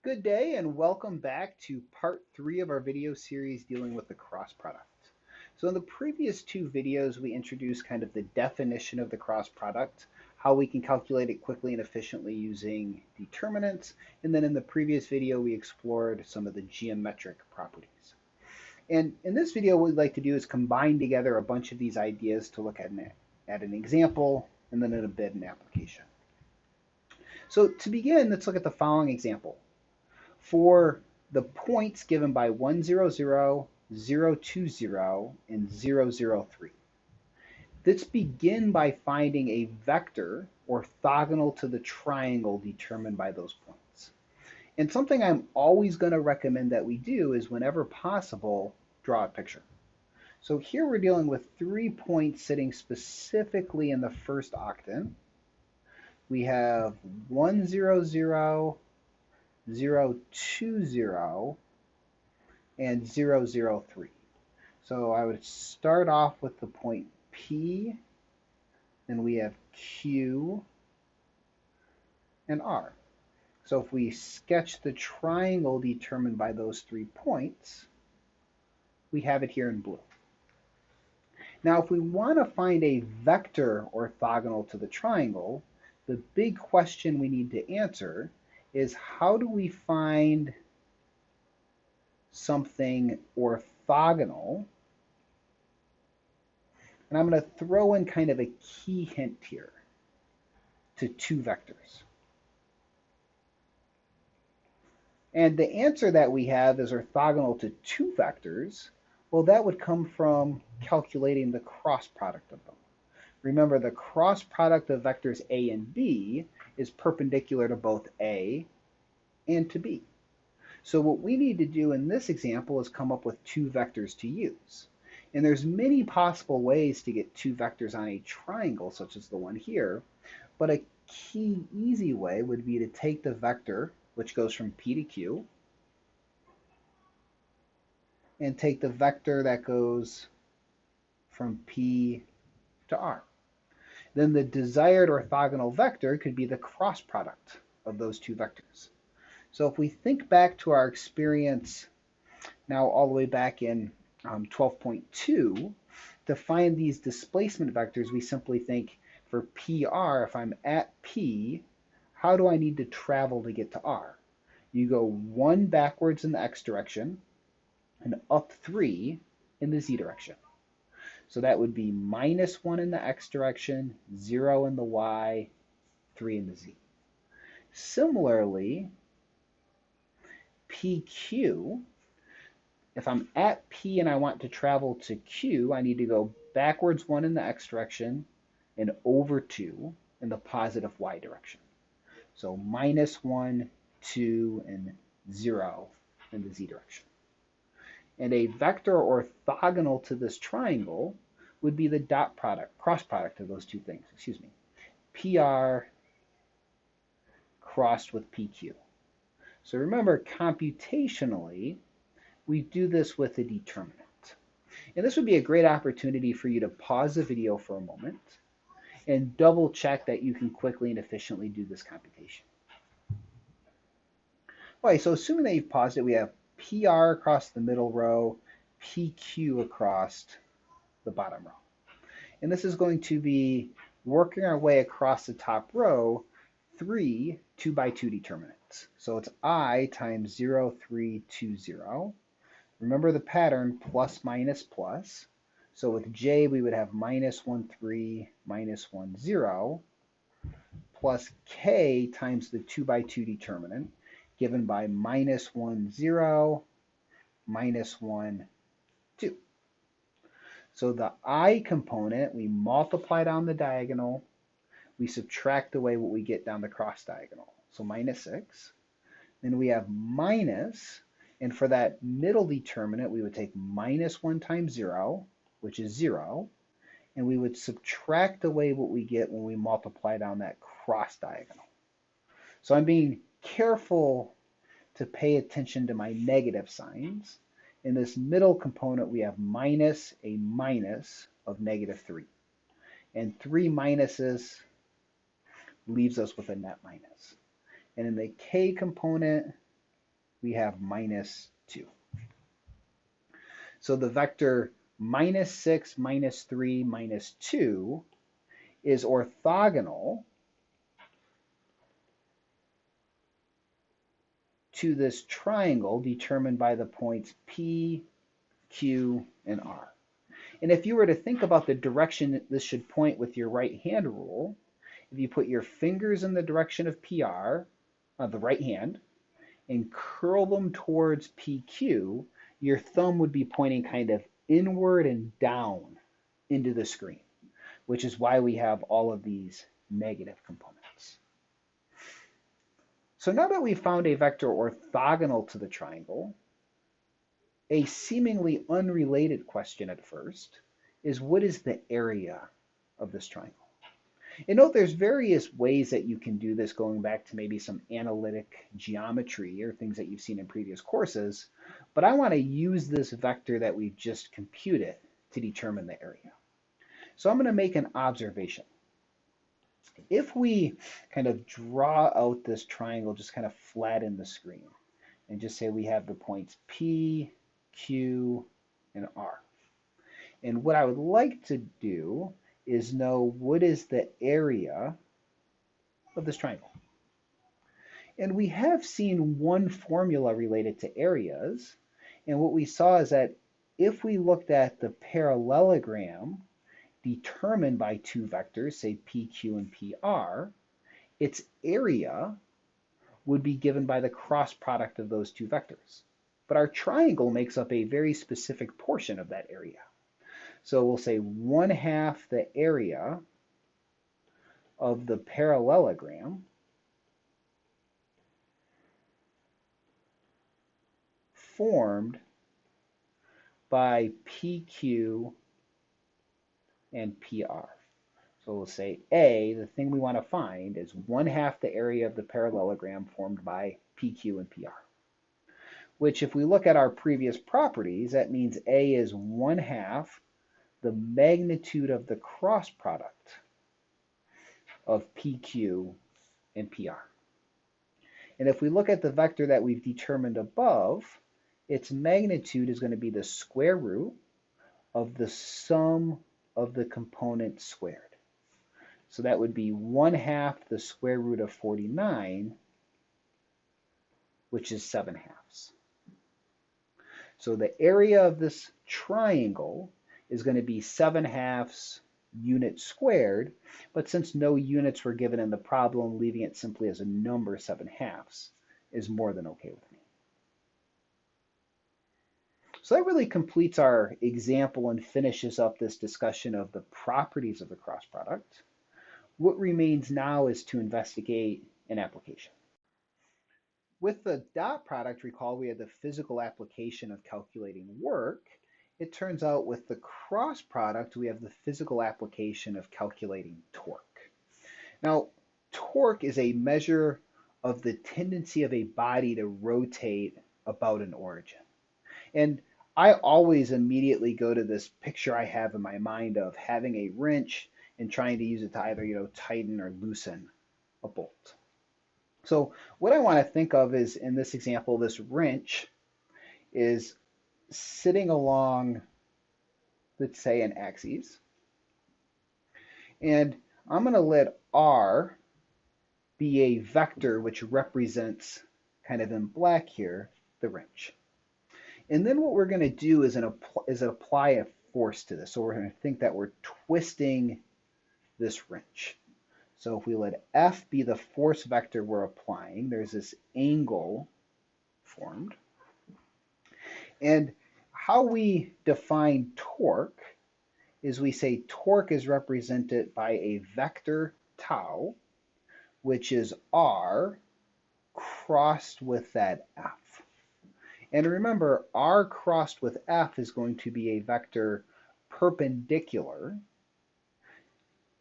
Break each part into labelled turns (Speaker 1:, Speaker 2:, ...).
Speaker 1: Good day and welcome back to part 3 of our video series dealing with the cross product. So in the previous two videos, we introduced kind of the definition of the cross product, how we can calculate it quickly and efficiently using determinants, and then in the previous video, we explored some of the geometric properties. And in this video, what we'd like to do is combine together a bunch of these ideas to look at an example and then in a bit an application. So to begin, let's look at the following example. For the points given by 1, 0, 0, 0, 2, 0, and 0, 0, 3. Let's begin by finding a vector orthogonal to the triangle determined by those points. And something I'm always going to recommend that we do is whenever possible, draw a picture. So here we're dealing with 3 points sitting specifically in the first octant. We have 1, 0, 0, 0, 2, 0, and 0, 0, 3. So I would start off with the point P, then we have Q and R. So if we sketch the triangle determined by those 3 points, we have it here in blue. Now if we want to find a vector orthogonal to the triangle, the big question we need to answer is how do we find something orthogonal? And I'm going to throw in kind of a key hint here to 2 vectors. And the answer that we have is orthogonal to 2 vectors. Well, that would come from calculating the cross product of them. Remember, the cross product of vectors A and B is perpendicular to both A and to B. So what we need to do in this example is come up with 2 vectors to use. And there's many possible ways to get 2 vectors on a triangle, such as the one here. But a key easy way would be to take the vector, which goes from P to Q, and take the vector that goes from P to R. Then the desired orthogonal vector could be the cross product of those 2 vectors. So if we think back to our experience now all the way back in 12.2, to find these displacement vectors, we simply think for PR, if I'm at P, how do I need to travel to get to R? You go 1 backwards in the X direction and up 3 in the Z direction. So that would be -1 in the X direction, 0 in the Y, 3 in the Z. Similarly, PQ, if I'm at P and I want to travel to Q, I need to go backwards 1 in the X direction and over 2 in the positive Y direction. So -1, 2, and 0 in the Z direction. And a vector orthogonal to this triangle would be the dot product, cross product of those 2 things, PR crossed with PQ. So remember, computationally, we do this with a determinant. And this would be a great opportunity for you to pause the video for a moment and double check that you can quickly and efficiently do this computation. Okay, so assuming that you've paused it, we have PR across the middle row, PQ across the bottom row. And this is going to be working our way across the top row, 3 2x2 determinants. So it's I times 0, 3, 2, 0. Remember the pattern, plus, minus, plus. So with J, we would have -1, 3, -1, 0, plus K times the 2x2 determinant, given by -1, 0, -1, 2. So the I component, we multiply down the diagonal, we subtract away what we get down the cross diagonal. So -6. Then we have minus, and for that middle determinant, we would take -1 times 0, which is 0, and we would subtract away what we get when we multiply down that cross diagonal. So I'm being careful to pay attention to my negative signs. In this middle component, we have minus a minus of -3. And 3 minuses leaves us with a net minus. And in the K component, we have minus 2. So the vector minus 6, minus 3, minus 2 is orthogonal to this triangle determined by the points P, Q, and R. And if you were to think about the direction that this should point with your right hand rule, if you put your fingers in the direction of PR, the right hand, and curl them towards PQ, your thumb would be pointing kind of inward and down into the screen, which is why we have all of these negative components. So now that we've found a vector orthogonal to the triangle, a seemingly unrelated question at first is, what is the area of this triangle? And note there's various ways that you can do this, going back to maybe some analytic geometry or things that you've seen in previous courses, but I want to use this vector that we've just computed to determine the area. So I'm going to make an observation. If we kind of draw out this triangle, just kind of flatten the screen, and just say we have the points P, Q, and R. And what I would like to do is know what is the area of this triangle. And we have seen one formula related to areas, and what we saw is that if we looked at the parallelogram determined by two vectors, say PQ and PR, its area would be given by the cross product of those two vectors. But our triangle makes up a very specific portion of that area. So we'll say 1/2 the area of the parallelogram formed by PQ and PR. So we'll say A, the thing we want to find, is 1/2 the area of the parallelogram formed by PQ and PR. Which, if we look at our previous properties, that means A is 1/2 the magnitude of the cross product of PQ and PR. And if we look at the vector that we've determined above, its magnitude is going to be the square root of the sum of the components squared. So that would be 1/2 the square root of 49, which is 7/2. So the area of this triangle is going to be 7/2 units squared, but since no units were given in the problem, leaving it simply as a number 7/2 is more than okay with me. So that really completes our example and finishes up this discussion of the properties of the cross product. What remains now is to investigate an application. With the dot product, recall we had the physical application of calculating work. It turns out with the cross product, we have the physical application of calculating torque. Now, torque is a measure of the tendency of a body to rotate about an origin. And I always immediately go to this picture I have in my mind of having a wrench and trying to use it to either, tighten or loosen a bolt. So what I want to think of is, in this example, this wrench is sitting along, let's say, an axis. And I'm going to let R be a vector which represents, kind of in black here, the wrench. And then what we're going to do is apply a force to this. So we're going to think that we're twisting this wrench. So if we let F be the force vector we're applying, there's this angle formed. And how we define torque is we say torque is represented by a vector tau, which is R crossed with that F. And remember, R crossed with F is going to be a vector perpendicular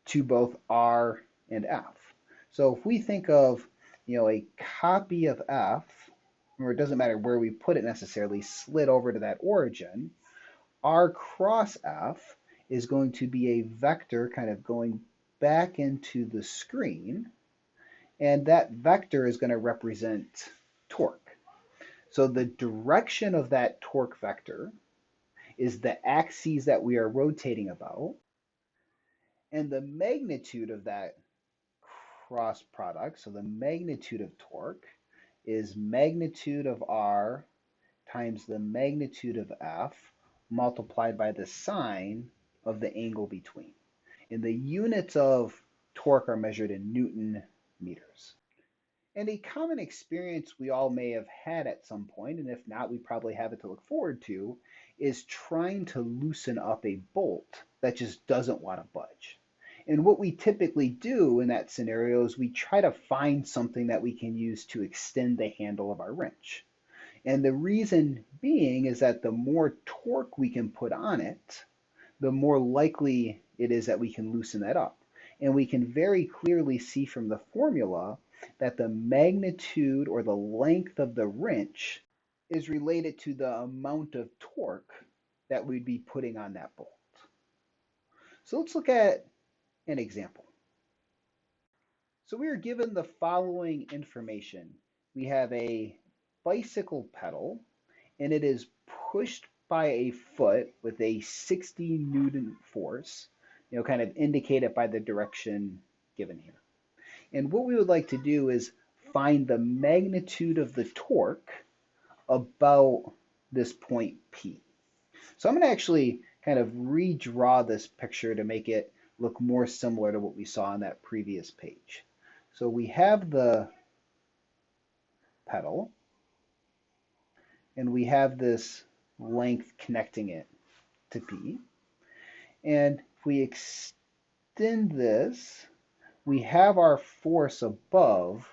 Speaker 1: to both R and F. So if we think of, a copy of F, or it doesn't matter where we put it necessarily, slid over to that origin, R cross F is going to be a vector kind of going back into the screen, and that vector is going to represent torque. So the direction of that torque vector is the axes that we are rotating about, and the magnitude of that cross product, so the magnitude of torque, is magnitude of R times the magnitude of F multiplied by the sine of the angle between. And the units of torque are measured in Newton meters. And a common experience we all may have had at some point, and if not, we probably have it to look forward to, is trying to loosen up a bolt that just doesn't want to budge. And what we typically do in that scenario is we try to find something that we can use to extend the handle of our wrench. And the reason being is that the more torque we can put on it, the more likely it is that we can loosen that up. And we can very clearly see from the formula that the magnitude or the length of the wrench is related to the amount of torque that we'd be putting on that bolt. So let's look at an example. So we are given the following information. We have a bicycle pedal, and it is pushed by a foot with a 60 Newton force, kind of indicated by the direction given here. And what we would like to do is find the magnitude of the torque about this point P. So I'm going to actually kind of redraw this picture to make it look more similar to what we saw on that previous page. So we have the pedal, and we have this length connecting it to P. And if we extend this, we have our force above,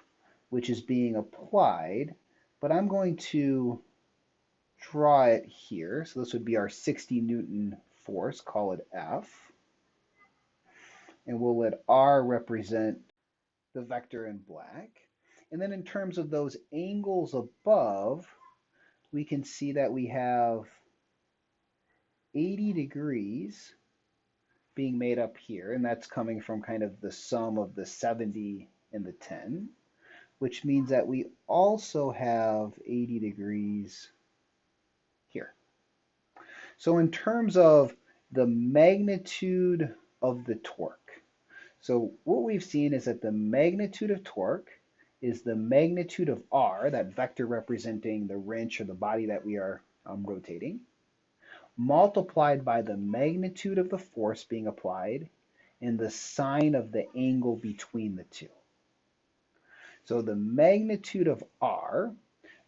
Speaker 1: which is being applied, but I'm going to draw it here. So this would be our 60 Newton force, call it F. And we'll let R represent the vector in black. And then in terms of those angles above, we can see that we have 80 degrees being made up here, and that's coming from kind of the sum of the 70 and the 10, which means that we also have 80 degrees here. So in terms of the magnitude of the torque, so what we've seen is that the magnitude of torque is the magnitude of R, that vector representing the wrench or the body that we are rotating, multiplied by the magnitude of the force being applied and the sine of the angle between the two. So the magnitude of R,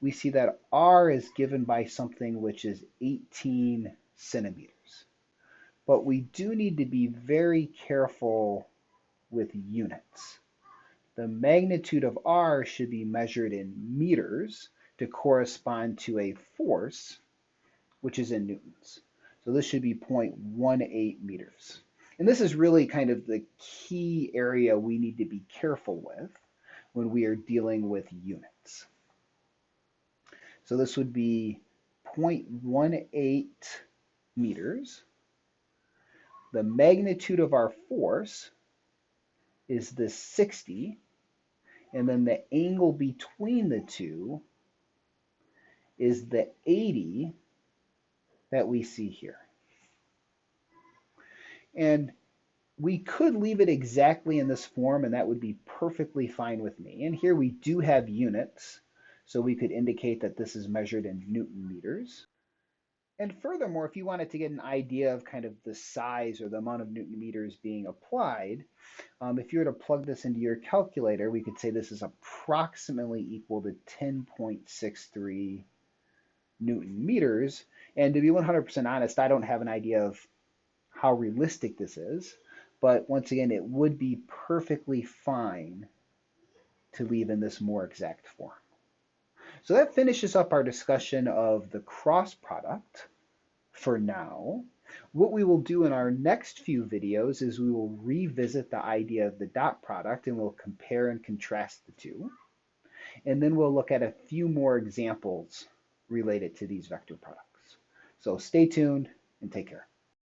Speaker 1: we see that R is given by something which is 18 centimeters. But we do need to be very careful with units. The magnitude of R should be measured in meters to correspond to a force, which is in newtons. So this should be 0.18 meters. And this is really kind of the key area we need to be careful with when we are dealing with units. So this would be 0.18 meters. The magnitude of our force is the 60, and then the angle between the two is the 80 that we see here. And we could leave it exactly in this form, and that would be perfectly fine with me. And here we do have units, so we could indicate that this is measured in Newton meters. And furthermore, if you wanted to get an idea of kind of the size or the amount of Newton meters being applied, if you were to plug this into your calculator, we could say this is approximately equal to 10.63 Newton meters. And to be 100% honest, I don't have an idea of how realistic this is, but once again, it would be perfectly fine to leave in this more exact form. So that finishes up our discussion of the cross product for now. What we will do in our next few videos is we will revisit the idea of the dot product, and we'll compare and contrast the two. And then we'll look at a few more examples related to these vector products. So stay tuned and take care.